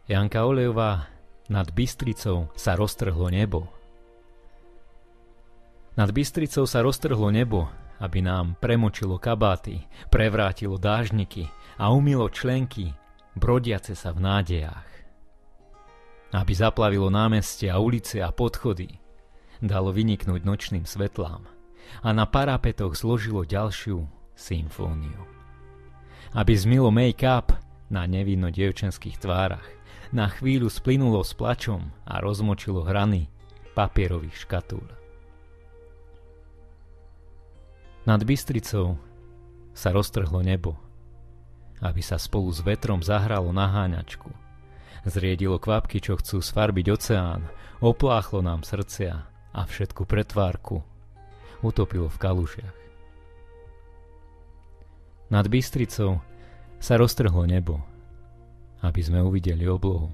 Janka Olejová: Nad Bystricou sa roztrhlo nebo. Nad Bystricou sa roztrhlo nebo, aby nám premočilo kabáty, prevrátilo dážniky a umylo členky, brodiace sa v nádejách. Aby zaplavilo námestie a ulice a podchody, dalo vyniknúť nočným svetlám a na parapetoch zložilo ďalšiu symfóniu. Aby zmilo make-up na nevinno dievčenských tvárach, na chvíľu splynulo s plačom a rozmočilo hrany papierových škatúľ. Nad Bystricou sa roztrhlo nebo, aby sa spolu s vetrom zahralo na háňačku. Zriedilo kvapky, čo chcú sfarbiť oceán, opláchlo nám srdcia a všetku pretvárku utopilo v kalužiach. Nad Bystricou sa roztrhlo nebo, aby sme uvideli oblohu